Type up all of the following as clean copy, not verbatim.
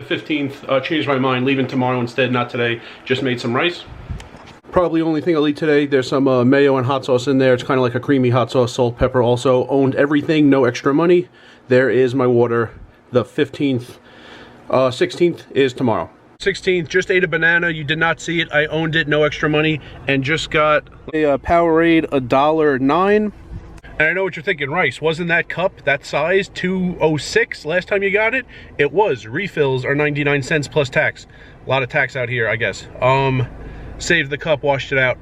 15th, changed my mind, leaving tomorrow instead, not today. Just made some rice. Probably the only thing I'll eat today. There's some mayo and hot sauce in there. It's kind of like a creamy hot sauce, salt, pepper also. Owned everything, no extra money. There is my water. The 15th, 16th is tomorrow. 16th, just ate a banana. You did not see it. I owned it, no extra money. And just got a Powerade, $1.09. And I know what you're thinking, Rice, wasn't that cup, that size, $2.06 last time you got it? It was. Refills are 99 cents plus tax. A lot of tax out here, I guess. Saved the cup, washed it out.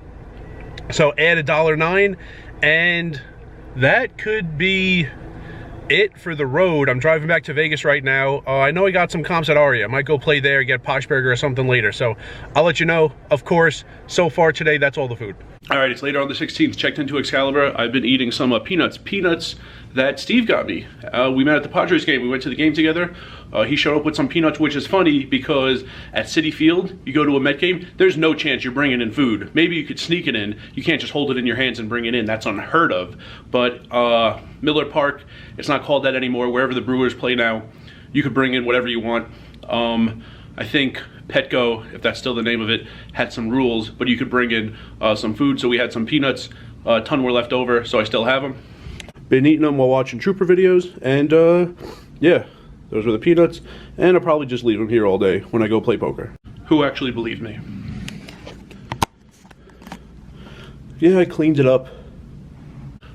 So add $1.09, and that could be it for the road. I'm driving back to Vegas right now. I know I got some comps at Aria. I might go play there, get Posh Burger or something later. So I'll let you know. Of course, so far today, that's all the food. All right, it's later on the 16th. Checked into Excalibur. I've been eating some peanuts. Peanuts that Steve got me. We met at the Padres game. We went to the game together. He showed up with some peanuts, which is funny because at Citi Field, you go to a Met game, there's no chance you're bringing in food. Maybe you could sneak it in. You can't just hold it in your hands and bring it in. That's unheard of. But Miller Park, it's not called that anymore. Wherever the Brewers play now, you could bring in whatever you want. I think Petco, if that's still the name of it, had some rules, but you could bring in some food. So we had some peanuts. A ton were left over, so I still have them. Been eating them while watching Trooper videos, and yeah, those were the peanuts. And I'll probably just leave them here all day when I go play poker. Who actually believed me? Yeah, I cleaned it up.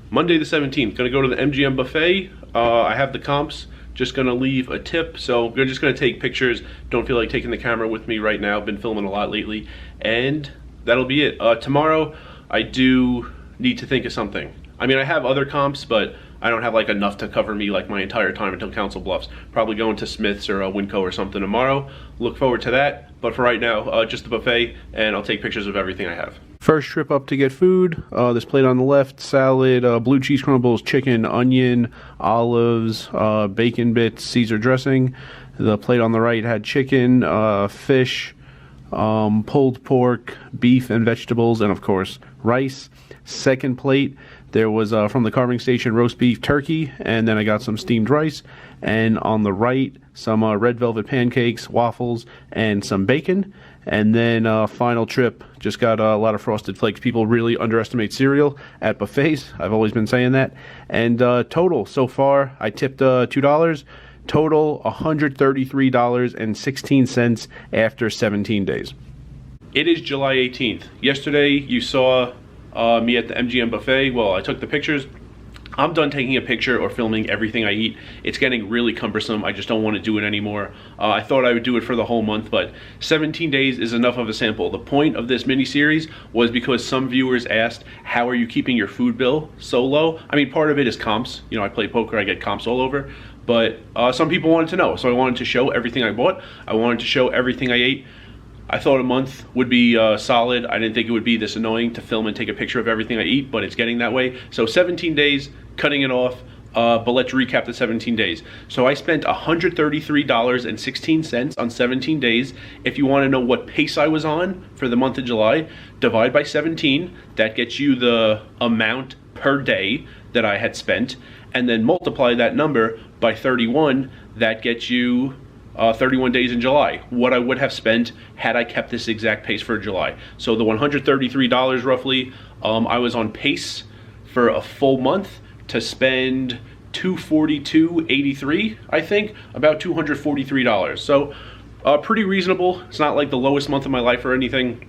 Monday the 17th, gonna go to the MGM buffet. I have the comps. Just gonna leave a tip, so we're just gonna take pictures. Don't feel like taking the camera with me right now. Been filming a lot lately, and that'll be it. Tomorrow, I do need to think of something. I mean, I have other comps, but I don't have like enough to cover me like my entire time until Council Bluffs. Probably going to Smith's or Winco or something tomorrow. Look forward to that. But for right now, just the buffet, and I'll take pictures of everything I have. First trip up to get food. This plate on the left, salad, blue cheese crumbles, chicken, onion, olives, bacon bits, Caesar dressing. The plate on the right had chicken, fish, pulled pork, beef and vegetables, and of course, rice. Second plate, there was from the carving station roast beef, turkey, and then I got some steamed rice. And on the right, some red velvet pancakes, waffles, and some bacon. And then final trip, just got a lot of Frosted Flakes. People really underestimate cereal at buffets. I've always been saying that. And total, so far, I tipped $2. Total, $133.16 after 17 days. It is July 18th. Yesterday, you saw me at the MGM buffet. Well, I took the pictures. I'm done taking a picture or filming everything I eat. It's getting really cumbersome. I just don't want to do it anymore. I thought I would do it for the whole month, but 17 days is enough of a sample. The point of this mini-series was because some viewers asked, how are you keeping your food bill so low? I mean, part of it is comps. You know, I play poker, I get comps all over. But some people wanted to know, so I wanted to show everything I bought. I wanted to show everything I ate. I thought a month would be solid. I didn't think it would be this annoying to film and take a picture of everything I eat, but it's getting that way. So 17 days, cutting it off, but let's recap the 17 days. So I spent $133.16 on 17 days. If you want to know what pace I was on for the month of July, divide by 17. That gets you the amount per day that I had spent, and then multiply that number by 31. That gets you 31 days in July, what I would have spent had I kept this exact pace for July. So the $133 roughly, I was on pace for a full month to spend $242.83, I think, about $243. So pretty reasonable. It's not like the lowest month of my life or anything.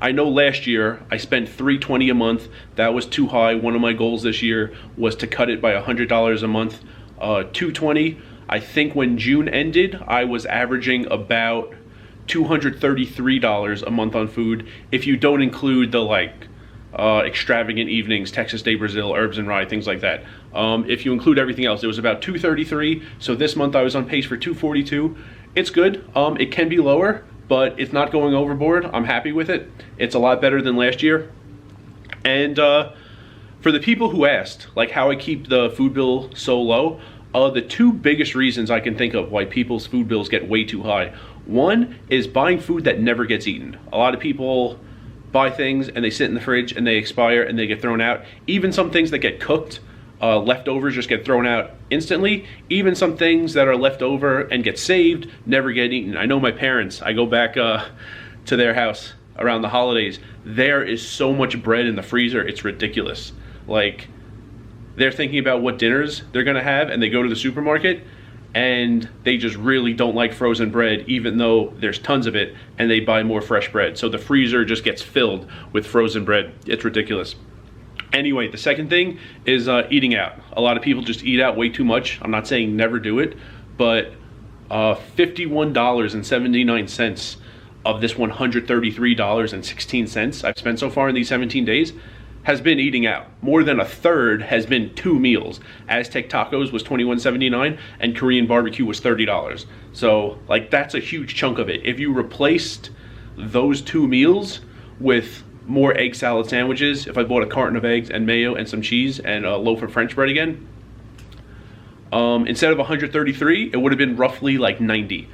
I know last year I spent $320 a month. That was too high. One of my goals this year was to cut it by $100 a month. $220. I think when June ended, I was averaging about $233 a month on food. If you don't include the extravagant evenings, Texas Day Brazil, herbs and rye, things like that. If you include everything else, it was about $233. So this month I was on pace for $242. It's good. It can be lower, but it's not going overboard. I'm happy with it. It's a lot better than last year. And for the people who asked, like how I keep the food bill so low, the two biggest reasons I can think of why people's food bills get way too high. One is buying food that never gets eaten. A lot of people buy things and they sit in the fridge and they expire and they get thrown out. Even some things that get cooked, leftovers just get thrown out instantly. Even some things that are left over and get saved never get eaten. I know my parents, I go back to their house around the holidays. There is so much bread in the freezer, it's ridiculous. Like, they're thinking about what dinners they're gonna have, and they go to the supermarket and they just really don't like frozen bread, even though there's tons of it, and they buy more fresh bread. So the freezer just gets filled with frozen bread. It's ridiculous. Anyway, the second thing is eating out. A lot of people just eat out way too much. I'm not saying never do it, but $51.79 of this $133.16 I've spent so far in these 17 days has been eating out. More than a third has been 2 meals. Aztec tacos was $21.79 and Korean barbecue was $30. So like, that's a huge chunk of it. If you replaced those 2 meals with more egg salad sandwiches, if I bought a carton of eggs and mayo and some cheese and a loaf of French bread again, instead of $133, it would have been roughly like $90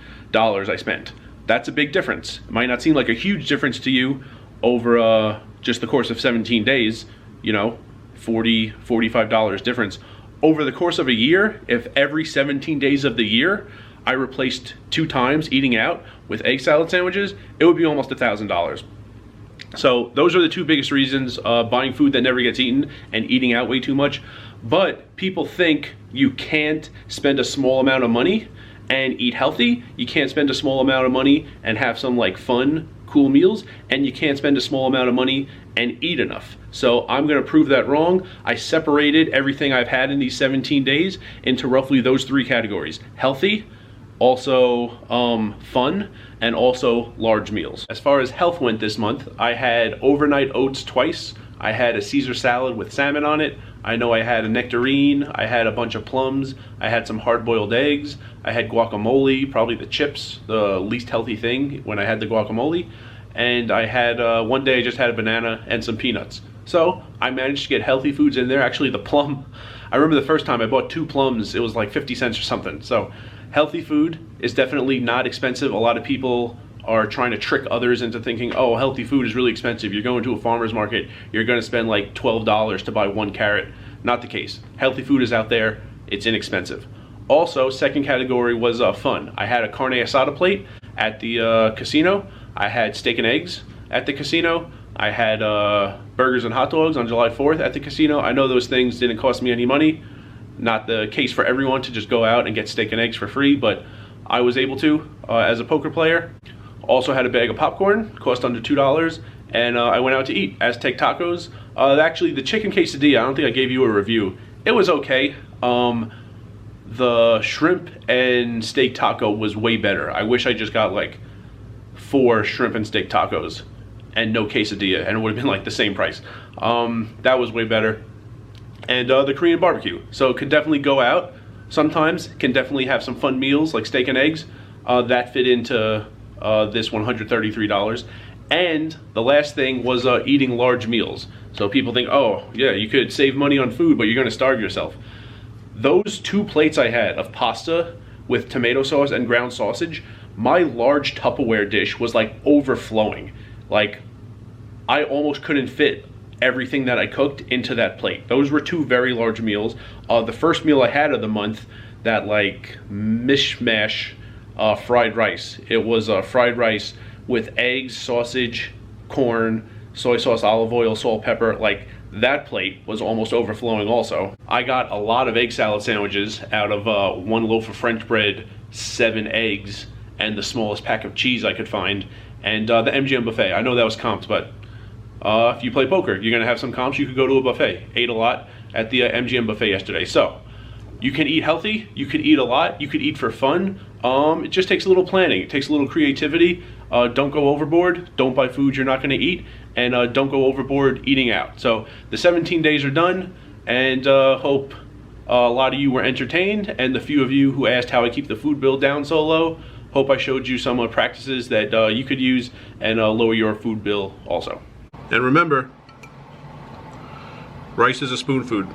I spent. That's a big difference. It might not seem like a huge difference to you over just the course of 17 days, you know, $40, $45 difference. Over the course of a year, if every 17 days of the year I replaced 2 times eating out with egg salad sandwiches, it would be almost $1,000. So those are the 2 biggest reasons, buying food that never gets eaten and eating out way too much. But people think you can't spend a small amount of money and eat healthy. You can't spend a small amount of money and have some like fun, cool meals, and you can't spend a small amount of money and eat enough. So I'm gonna prove that wrong. I separated everything I've had in these 17 days into roughly those 3 categories: healthy, also fun, and also large meals. As far as health went this month, I had overnight oats twice. I had a Caesar salad with salmon on it. I know I had a nectarine. I had a bunch of plums. I had some hard-boiled eggs. I had guacamole, probably the chips, the least healthy thing when I had the guacamole. And I had, one day I just had a banana and some peanuts. So I managed to get healthy foods in there. Actually, the plum, I remember the first time I bought 2 plums, it was like 50 cents or something. So healthy food is definitely not expensive. A lot of people are trying to trick others into thinking, oh, healthy food is really expensive. You're going to a farmer's market, you're gonna spend like $12 to buy 1 carrot. Not the case. Healthy food is out there, it's inexpensive. Also, second category was fun. I had a carne asada plate at the casino. I had steak and eggs at the casino. I had burgers and hot dogs on July 4th at the casino. I know those things didn't cost me any money. Not the case for everyone to just go out and get steak and eggs for free, but I was able to as a poker player. Also had a bag of popcorn, cost under $2, and I went out to eat Aztec tacos. Actually, the chicken quesadilla, I don't think I gave you a review. It was okay. The shrimp and steak taco was way better. I wish I just got like 4 shrimp and steak tacos and no quesadilla, and it would have been like the same price. That was way better. And the Korean barbecue. So could definitely go out sometimes, can definitely have some fun meals like steak and eggs. That fit into this $133. And the last thing was eating large meals. So people think, oh yeah, you could save money on food, but you're gonna starve yourself. Those 2 plates I had of pasta with tomato sauce and ground sausage, my large Tupperware dish was like overflowing. Like, I almost couldn't fit everything that I cooked into that plate. Those were 2 very large meals. The first meal I had of the month, that like mishmash fried rice. It was fried rice with eggs, sausage, corn, soy sauce, olive oil, salt, pepper. Like, that plate was almost overflowing also. I got a lot of egg salad sandwiches out of 1 loaf of French bread, 7 eggs, and the smallest pack of cheese I could find, and the MGM buffet. I know that was comped, but if you play poker, you're gonna have some comps. You could go to a buffet. Ate a lot at the MGM buffet yesterday. So you can eat healthy, you could eat a lot, you could eat for fun. It just takes a little planning. It takes a little creativity. Don't go overboard. Don't buy food you're not gonna eat, and don't go overboard eating out. So the 17 days are done, and hope a lot of you were entertained, and the few of you who asked how I keep the food bill down so low, hope I showed you some practices that you could use and lower your food bill also. And remember, rice is a spoon food.